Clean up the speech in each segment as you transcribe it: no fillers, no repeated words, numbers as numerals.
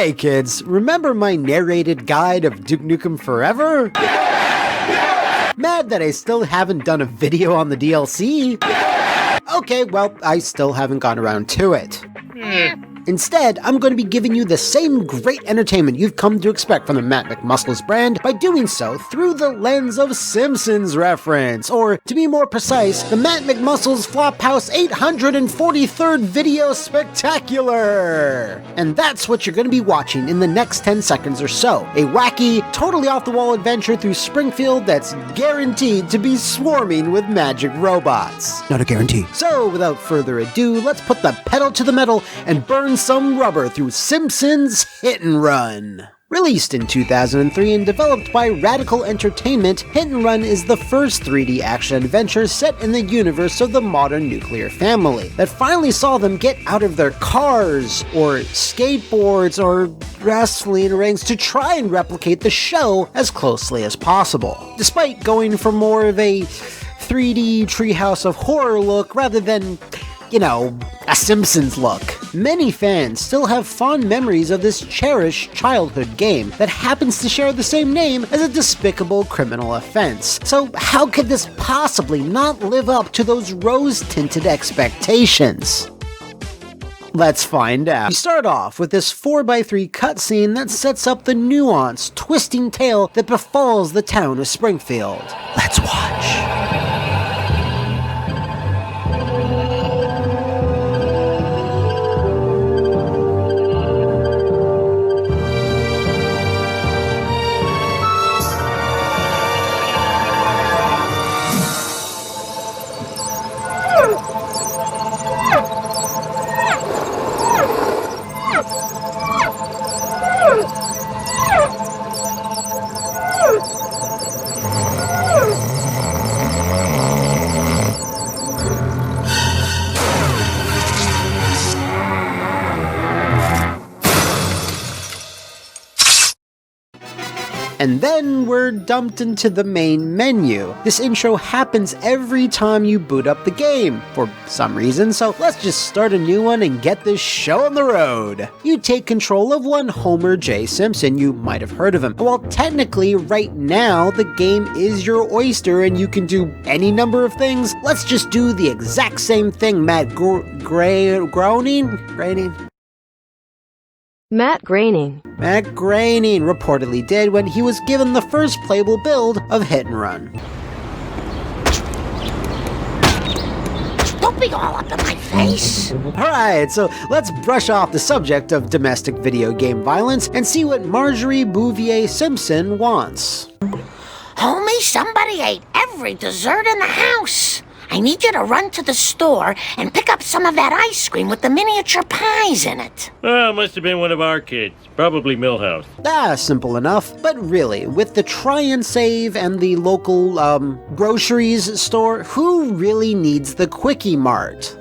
Hey kids, remember my narrated guide of Duke Nukem Forever? Mad that I still haven't done a video on the DLC? Okay, well, I still haven't gone around to it. Instead, I'm going to be giving you the same great entertainment you've come to expect from the Matt McMuscles brand by doing so through the lens of Simpsons reference, or to be more precise, the Matt McMuscles Flophouse 843rd Video Spectacular! And that's what you're going to be watching in the next 10 seconds or so. A wacky, totally off-the-wall adventure through Springfield that's guaranteed to be swarming with magic robots. Not a guarantee. So, without further ado, let's put the pedal to the metal and burn some rubber through Simpsons Hit and Run. Released in 2003 and developed by Radical Entertainment, Hit and Run is the first 3D action adventure set in the universe of the modern nuclear family that finally saw them get out of their cars, or skateboards, or wrestling rings to try and replicate the show as closely as possible, despite going for more of a 3D Treehouse of Horror look rather than, you know, a Simpsons look. Many fans still have fond memories of this cherished childhood game that happens to share the same name as a despicable criminal offense. So how could this possibly not live up to those rose-tinted expectations? Let's find out. We start off with this 4x3 cutscene that sets up the nuanced, twisting tale that befalls the town of Springfield. Let's watch. And then we're dumped into the main menu. This intro happens every time you boot up the game, for some reason, so let's just start a new one and get this show on the road. You take control of one Homer J. Simpson, you might have heard of him. Well, technically, right now, the game is your oyster and you can do any number of things. Let's just do the exact same thing Matt Groening reportedly did when he was given the first playable build of Hit and Run. Don't be all up in my face! Alright, so let's brush off the subject of domestic video game violence and see what Marjorie Bouvier Simpson wants. Homie, somebody ate every dessert in the house. I need you to run to the store and pick up some of that ice cream with the miniature pies in it. Well, must have been one of our kids. Probably Millhouse. Simple enough. But really, with the Try and Save and the local, groceries store, who really needs the Quickie Mart?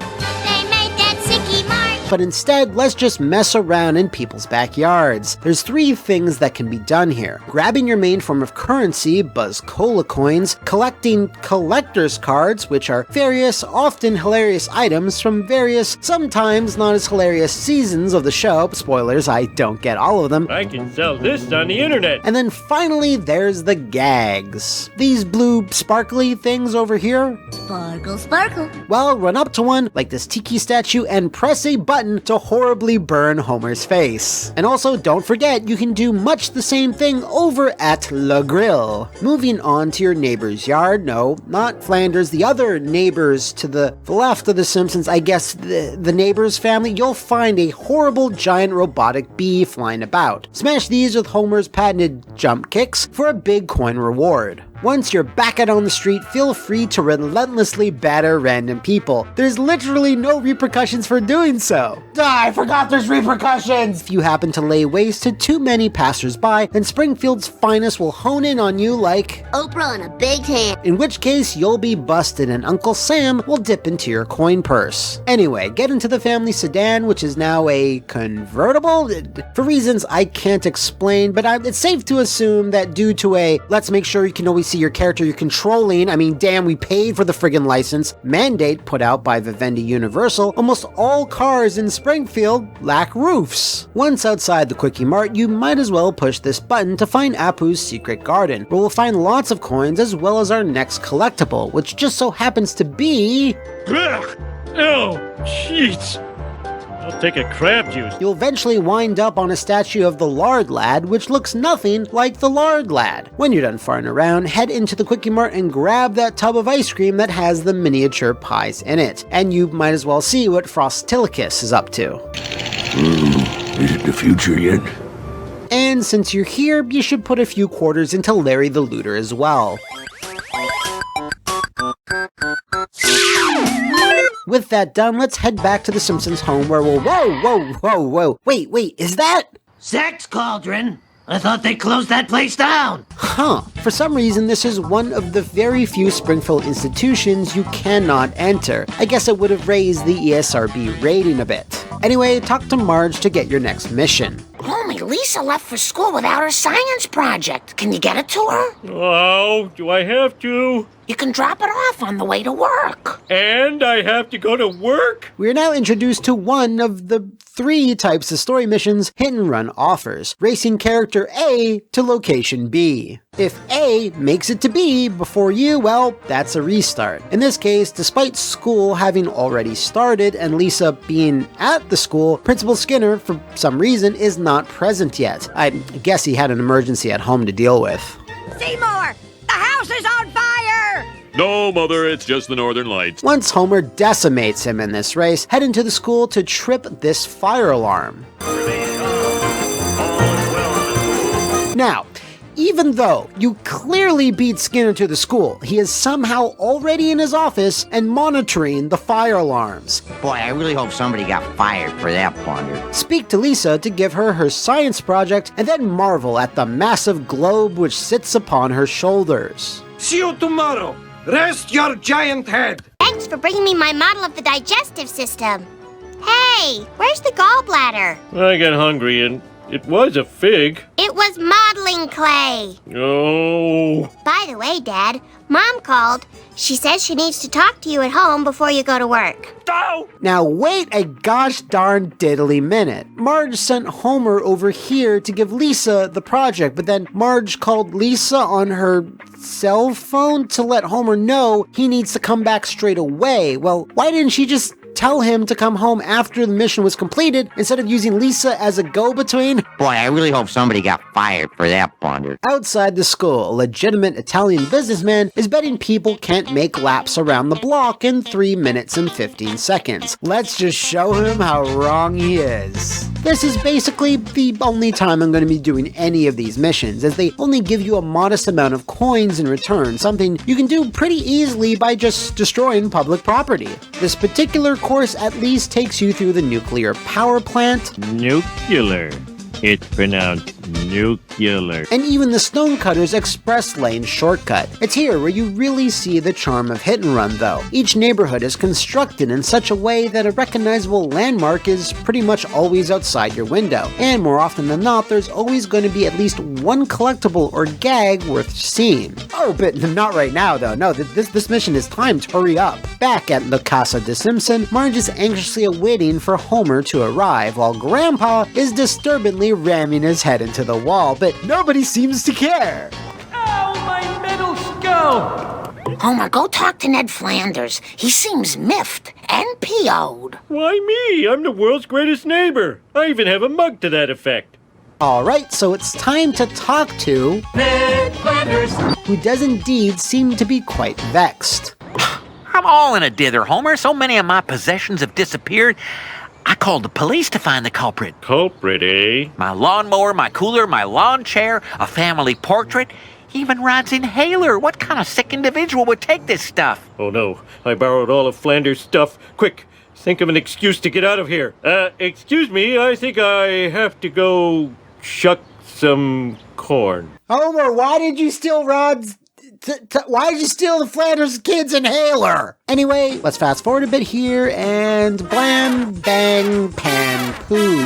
But instead, let's just mess around in people's backyards. There's 3 things that can be done here. Grabbing your main form of currency, Buzz Cola coins, collecting collector's cards, which are various, often hilarious items from various, sometimes not as hilarious seasons of the show. Spoilers, I don't get all of them. I can sell this on the internet. And then finally, there's the gags. These blue sparkly things over here. Sparkle, sparkle. Well, run up to one, like this tiki statue, and press a button to horribly burn Homer's face. And also, don't forget, you can do much the same thing over at Le Grill. Moving on to your neighbor's yard, no, not Flanders, the other neighbors to the left of the Simpsons, I guess the neighbor's family, you'll find a horrible giant robotic bee flying about. Smash these with Homer's patented jump kicks for a big coin reward. Once you're back out on the street, feel free to relentlessly batter random people. There's literally no repercussions for doing so. I forgot there's repercussions! If you happen to lay waste to too many passersby, then Springfield's finest will hone in on you like Oprah on a big hand. In which case, you'll be busted and Uncle Sam will dip into your coin purse. Anyway, get into the family sedan, which is now a convertible? For reasons I can't explain, but it's safe to assume that due to a let's make sure you can always see your character you're controlling, I mean, damn, we paid for the friggin' license, mandate put out by Vivendi Universal, almost all cars in Springfield lack roofs. Once outside the Quickie Mart, you might as well push this button to find Apu's secret garden, where we'll find lots of coins as well as our next collectible, which just so happens to be... Ugh. Oh, jeez. I'll take a crab juice. You'll eventually wind up on a statue of the Lard Lad, which looks nothing like the Lard Lad. When you're done farting around, head into the Quickie Mart and grab that tub of ice cream that has the miniature pies in it. And you might as well see what Frostilicus is up to. Is it the future yet? And since you're here, you should put a few quarters into Larry the Looter as well. With that done, let's head back to the Simpsons home where we'll... Whoa. Wait, is that... Sex cauldron? I thought they closed that place down. Huh. For some reason, this is one of the very few Springfield institutions you cannot enter. I guess it would have raised the ESRB rating a bit. Anyway, talk to Marge to get your next mission. Homie, Lisa left for school without her science project. Can you get it to her? Oh, do I have to? You can drop it off on the way to work. And I have to go to work? We are now introduced to one of the 3 types of story missions Hit and Run offers, racing character A to location B. If A makes it to B before you, well, that's a restart. In this case, despite school having already started and Lisa being at the school, Principal Skinner, for some reason, is not present yet. I guess he had an emergency at home to deal with. Seymour! The house is on fire! No, Mother, it's just the Northern Lights. Once Homer decimates him in this race, head into the school to trip this fire alarm. Now, even though you clearly beat Skinner to the school, he is somehow already in his office and monitoring the fire alarms. Boy, I really hope somebody got fired for that blunder. Speak to Lisa to give her her science project and then marvel at the massive globe which sits upon her shoulders. See you tomorrow. Rest your giant head. Thanks for bringing me my model of the digestive system. Hey, where's the gallbladder? I got hungry and it was a fig. It was modeling clay. Oh. By the way, Dad, Mom called. She says she needs to talk to you at home before you go to work. Oh. Now wait a gosh darn diddly minute. Marge sent Homer over here to give Lisa the project, but then Marge called Lisa on her cell phone to let Homer know he needs to come back straight away. Well, why didn't she just tell him to come home after the mission was completed instead of using Lisa as a go-between? Boy, I really hope somebody got fired for that blunder. Outside the school, a legitimate Italian businessman is betting people can't make laps around the block in 3 minutes and 15 seconds. Let's just show him how wrong he is. This is basically the only time I'm going to be doing any of these missions, as they only give you a modest amount of coins in return, something you can do pretty easily by just destroying public property. This particular course at least takes you through the nuclear power plant. Nuclear. It's pronounced nuclear. And even the Stonecutter's express lane shortcut. It's here where you really see the charm of Hit and Run, though. Each neighborhood is constructed in such a way that a recognizable landmark is pretty much always outside your window. And more often than not, there's always going to be at least one collectible or gag worth seeing. Oh, but not right now, though. No, this mission is timed. Hurry up. Back at La Casa de Simpson, Marge is anxiously awaiting for Homer to arrive, while Grandpa is disturbingly ramming his head into the wall, but nobody seems to care. Ow, my middle skull! Homer, go talk to Ned Flanders. He seems miffed and PO'd. Why me? I'm the world's greatest neighbor. I even have a mug to that effect. Alright, so it's time to talk to Ned Flanders, who does indeed seem to be quite vexed. I'm all in a dither, Homer. So many of my possessions have disappeared. I called the police to find the culprit. Culprit, eh? My lawnmower, my cooler, my lawn chair, a family portrait, even Rod's inhaler. What kind of sick individual would take this stuff? Oh no, I borrowed all of Flanders' stuff. Quick, think of an excuse to get out of here. Excuse me, I think I have to go shuck some corn. Homer, why did you steal Rod's... why did you steal the Flanders kid's inhaler? Anyway, let's fast forward a bit here and blam, bang, pan, poo.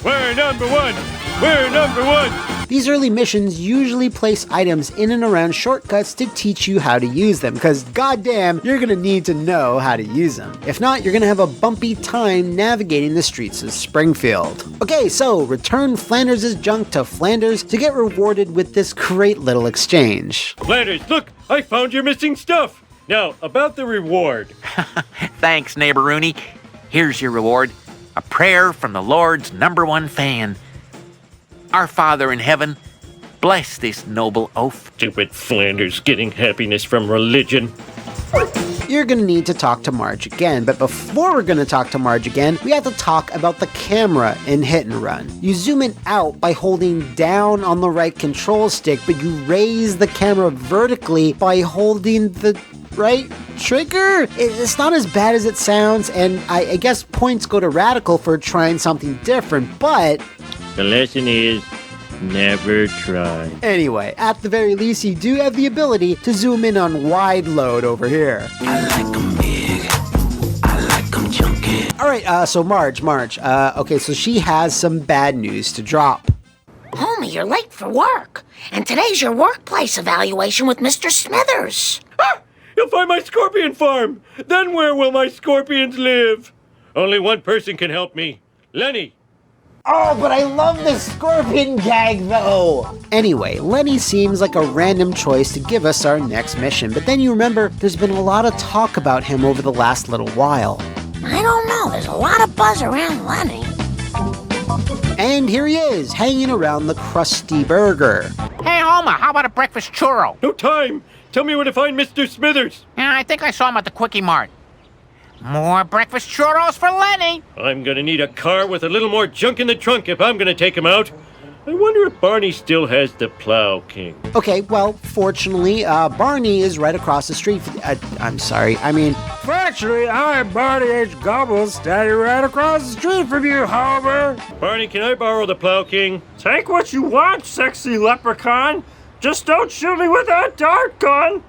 We're number one. We're number one! These early missions usually place items in and around shortcuts to teach you how to use them, because goddamn, you're gonna need to know how to use them. If not, you're gonna have a bumpy time navigating the streets of Springfield. Okay, so return Flanders' junk to Flanders to get rewarded with this great little exchange. Flanders, look! I found your missing stuff! Now, about the reward. Thanks, neighbor Rooney. Here's your reward. A prayer from the Lord's #1 fan. Our Father in heaven, bless this noble oaf. Stupid Flanders getting happiness from religion. You're gonna need to talk to Marge again, but before we're gonna talk to Marge again, we have to talk about the camera in Hit and Run. You zoom it out by holding down on the right control stick, but you raise the camera vertically by holding the right trigger? It's not as bad as it sounds, and I guess points go to Radical for trying something different, but The lesson is, never try. anyway, at the very least, you do have the ability to zoom in on wide load over here. I like 'em big. I like 'em chunky. Alright, so Marge, okay, so she has some bad news to drop. Homie, you're late for work. And today's your workplace evaluation with Mr. Smithers. Ah! You'll find my scorpion farm! Then where will my scorpions live? Only one person can help me. Lenny. Oh, but I love this scorpion gag, though! Anyway, Lenny seems like a random choice to give us our next mission, but then you remember there's been a lot of talk about him over the last little while. I don't know, there's a lot of buzz around Lenny. And here he is, hanging around the Krusty Burger. Hey, Homer, how about a breakfast churro? No time! Tell me where to find Mr. Smithers! Yeah, I think I saw him at the Quickie Mart. More breakfast churros for Lenny. I'm gonna need a car with a little more junk in the trunk if I'm gonna take him out. I wonder if Barney still has the Plow King. Okay, well, fortunately, Barney is right across the street. Fortunately, I'm Barney H. Gobbles, standing right across the street from you, Homer. Barney, can I borrow the Plow King? Take what you want, sexy leprechaun. Just don't shoot me with that dart gun.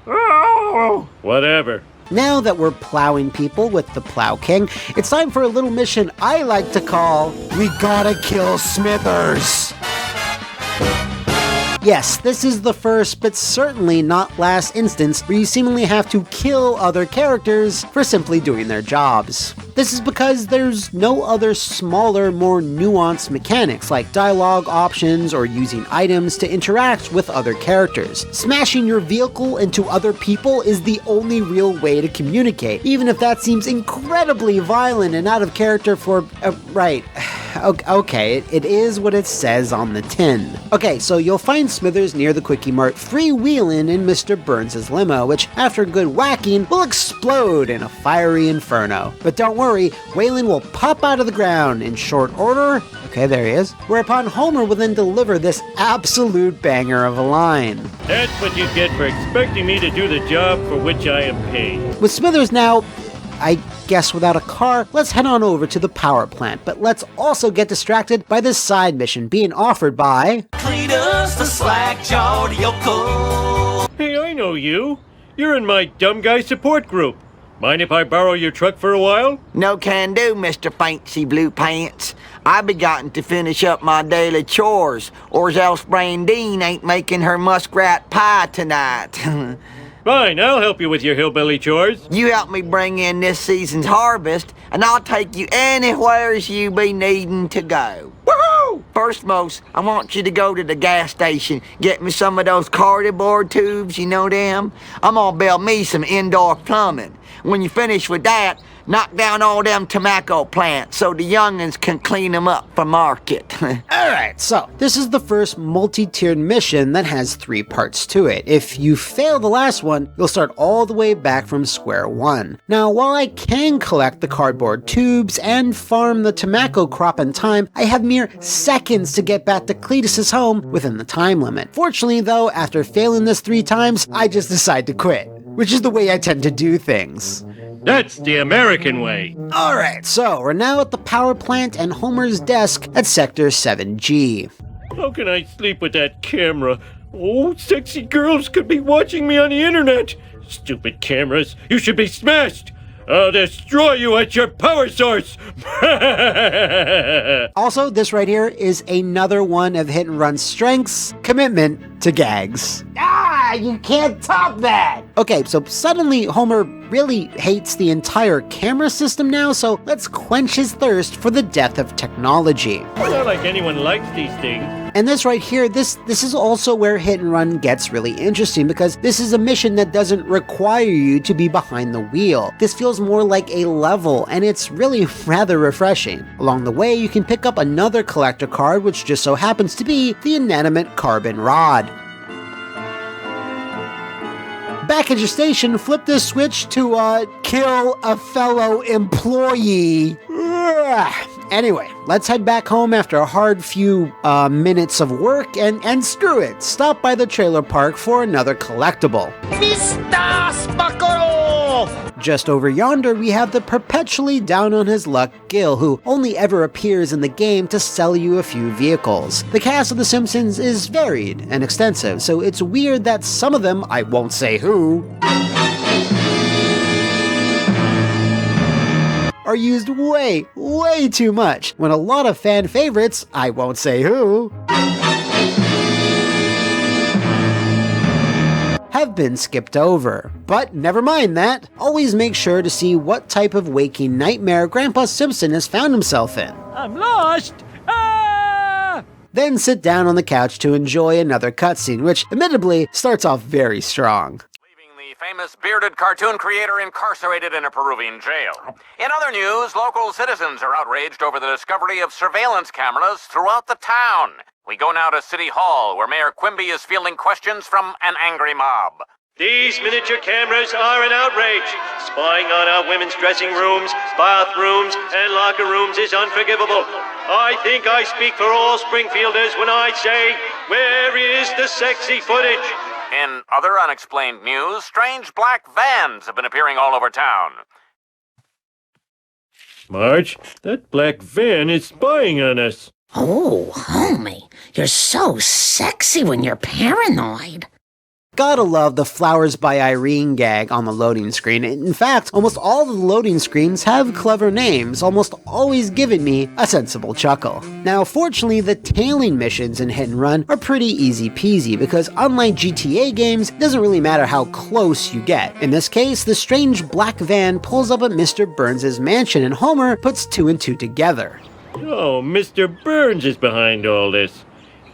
Oh! Whatever. Now that we're plowing people with the Plow King, it's time for a little mission I like to call, We Gotta Kill Smithers. Yes, this is the first, but certainly not last instance where you seemingly have to kill other characters for simply doing their jobs. This is because there's no other smaller, more nuanced mechanics like dialogue options or using items to interact with other characters. Smashing your vehicle into other people is the only real way to communicate, even if that seems incredibly violent and out of character for... right. Okay, it is what it says on the tin. Okay, so you'll find Smithers near the Quickie Mart freewheeling in Mr. Burns' limo, which, after good whacking, will explode in a fiery inferno. But don't worry, Waylon will pop out of the ground in short order. Okay, there he is. Whereupon Homer will then deliver this absolute banger of a line. That's what you get for expecting me to do the job for which I am paid. With Smithers now, I guess without a car, let's head on over to the power plant, but let's also get distracted by this side mission being offered by... Cletus the slack-jawed yokel. Hey, I know you. You're in my dumb guy support group. Mind if I borrow your truck for a while? No can do, Mr. Fancy Blue Pants. I be gotten to finish up my daily chores, or else Brandine ain't making her muskrat pie tonight. Fine, I'll help you with your hillbilly chores. You help me bring in this season's harvest, and I'll take you anywheres you be needing to go. Woohoo! First, most, I want you to go to the gas station, get me some of those cardboard tubes, you know them? I'm gonna build me some indoor plumbing. When you finish with that, knock down all them tobacco plants so the young'uns can clean them up for market. Alright, so this is the first multi-tiered mission that has 3 parts to it. If you fail the last one, you'll start all the way back from square one. Now, while I can collect the cardboard tubes and farm the tobacco crop in time, I have mere seconds to get back to Cletus's home within the time limit. Fortunately though, after failing this 3 times, I just decide to quit, which is the way I tend to do things. That's the American way. Alright, so we're now at the power plant and Homer's desk at Sector 7G. How can I sleep with that camera? Oh, sexy girls could be watching me on the internet. Stupid cameras, you should be smashed. I'll destroy you at your power source! Also, this right here is another one of Hit and Run's strengths, commitment to gags. Ah, you can't top that! Okay, so suddenly Homer really hates the entire camera system now, so let's quench his thirst for the death of technology. It's not like anyone likes these things. And this right here, this is also where Hit and Run gets really interesting, because this is a mission that doesn't require you to be behind the wheel. This feels more like a level, and it's really rather refreshing. Along the way, you can pick up another collector card, which just so happens to be the inanimate carbon rod. Back at your station, flip this switch to, kill a fellow employee. Anyway, let's head back home after a hard few minutes of work, and screw it, stop by the trailer park for another collectible. Mr. Sparkle! Just over yonder, we have the perpetually down on his luck Gil, who only ever appears in the game to sell you a few vehicles. The cast of The Simpsons is varied and extensive, so it's weird that some of them, I won't say who, are used way too much, when a lot of fan favorites, I won't say who, have been skipped over. But never mind that. Always make sure to see what type of waking nightmare Grandpa Simpson has found himself in. I'm lost! Ah! Then sit down on the couch to enjoy another cutscene, which admittedly starts off very strong. Famous bearded cartoon creator incarcerated in a Peruvian jail. In other news, local citizens are outraged over the discovery of surveillance cameras throughout the town. We go now to City Hall, where Mayor Quimby is fielding questions from an angry mob. These miniature cameras are an outrage. Spying on our women's dressing rooms, bathrooms, and locker rooms is unforgivable. I think I speak for all Springfielders when I say, where is the sexy footage? In other unexplained news, strange black vans have been appearing all over town. Marge, that black van is spying on us. Oh, homie, you're so sexy when you're paranoid. Gotta love the Flowers by Irene gag on the loading screen. In fact, almost all the loading screens have clever names, almost always giving me a sensible chuckle. Now, fortunately, the tailing missions in Hit and Run are pretty easy peasy, because unlike GTA games, it doesn't really matter how close you get. In this case, the strange black van pulls up at Mr. Burns' mansion, and Homer puts two and two together. Oh, Mr. Burns is behind all this.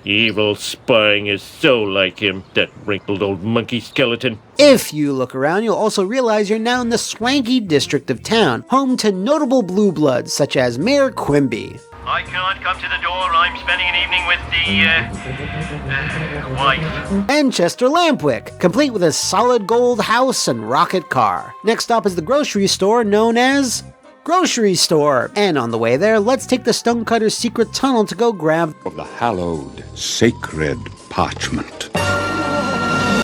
Evil spying is so like him, that wrinkled old monkey skeleton. If you look around, you'll also realize you're now in the swanky district of town, home to notable blue bloods such as Mayor Quimby. I can't come to the door. I'm spending an evening with the, wife. And Chester Lampwick, complete with a solid gold house and rocket car. Next up is the grocery store known as Grocery Store. And on the way there, let's take the Stonecutter's secret tunnel to go grab of the hallowed, sacred parchment.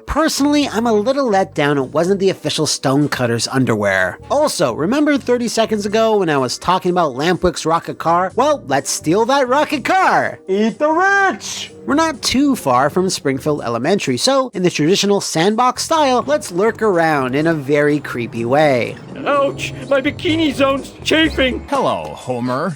Personally, I'm a little let down it wasn't the official Stonecutter's underwear. Also, remember 30 seconds ago when I was talking about Lampwick's rocket car? Well, let's steal that rocket car! Eat the rich! We're not too far from Springfield Elementary, so in the traditional sandbox style, let's lurk around in a very creepy way. Ouch! My bikini zone's chafing! Hello, Homer.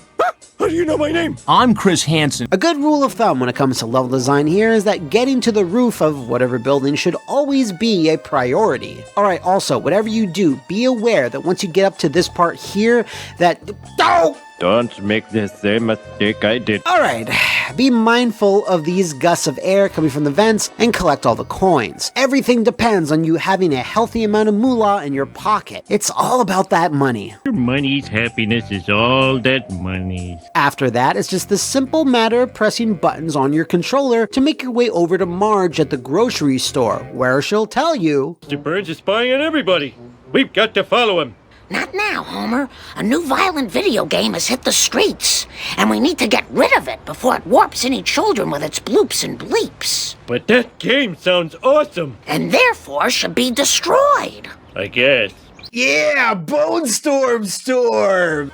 How do you know my name? I'm Chris Hansen. A good rule of thumb when it comes to level design here is that getting to the roof of whatever building should always be a priority. Alright, also, whatever you do, be aware that once you get up to this part here, that... Oh! Don't make the same mistake I did. Alright, be mindful of these gusts of air coming from the vents and collect all the coins. Everything depends on you having a healthy amount of moolah in your pocket. It's all about that money. Your money's happiness is all that money. After that, it's just the simple matter of pressing buttons on your controller to make your way over to Marge at the grocery store, where she'll tell you, Mr. Burns is spying on everybody. We've got to follow him. Not now, Homer. A new violent video game has hit the streets, and we need to get rid of it before it warps any children with its bloops and bleeps. But that game sounds awesome. And therefore should be destroyed. I guess. Yeah, Bone Storm!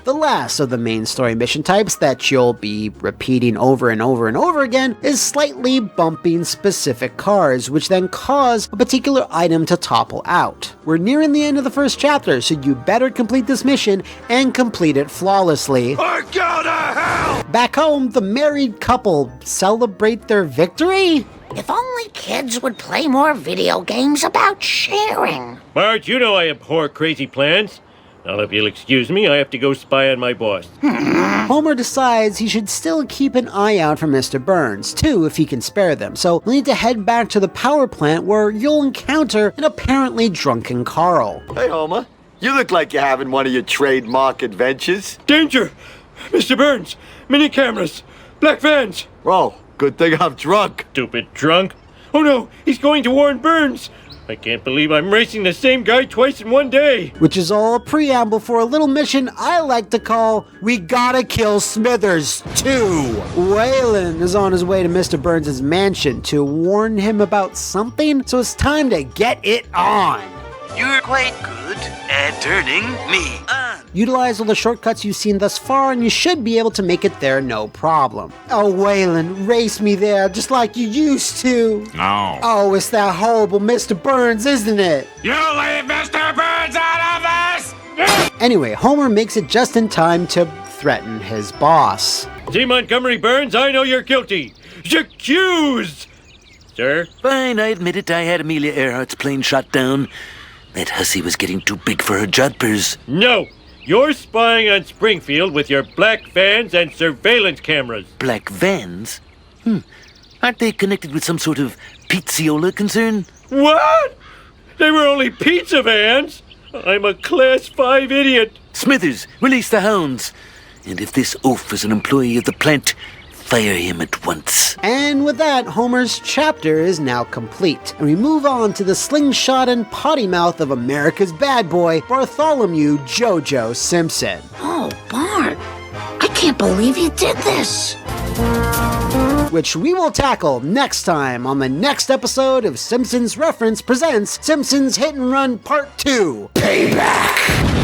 The last of the main story mission types that you'll be repeating over and over and over again is slightly bumping specific cars, which then cause a particular item to topple out. We're nearing the end of the first chapter, so you better complete this mission and complete it flawlessly. Or go to hell! Back home, the married couple celebrate their victory? If only kids would play more video games about sharing. Marge, you know I abhor crazy plans. Now, if you'll excuse me, I have to go spy on my boss. Homer decides he should still keep an eye out for Mr. Burns, too, if he can spare them, so we'll need to head back to the power plant where you'll encounter an apparently drunken Carl. Hey, Homer. You look like you're having one of your trademark adventures. Danger! Mr. Burns! Mini cameras! Black vans! Oh, good thing I'm drunk. Stupid drunk. Oh no, he's going to warn Burns! I can't believe I'm racing the same guy twice in one day! Which is all a preamble for a little mission I like to call We Gotta Kill Smithers 2. Waylon is on his way to Mr. Burns' mansion to warn him about something, so it's time to get it on. You're quite good at turning me on. Utilize all the shortcuts you've seen thus far and you should be able to make it there no problem. Oh, Waylon, race me there just like you used to. No. Oh, it's that horrible Mr. Burns, isn't it? You leave Mr. Burns out of this! Anyway, Homer makes it just in time to threaten his boss. See, Montgomery Burns, I know you're guilty. J'accuse! Sir? Fine, I admit it. I had Amelia Earhart's plane shot down. That hussy was getting too big for her jumpers. No! You're spying on Springfield with your black vans and surveillance cameras. Black vans? Aren't they connected with some sort of pizziola concern? What? They were only pizza vans? I'm a Class 5 idiot. Smithers, release the hounds. And if this oaf is an employee of the plant, fire him at once. And with that, Homer's chapter is now complete, and we move on to the slingshot and potty mouth of America's bad boy, Bartholomew Jojo Simpson. Oh, Bart, I can't believe you did this. Which we will tackle next time on the next episode of Simpsons Reference presents Simpsons Hit and Run Part 2. Payback!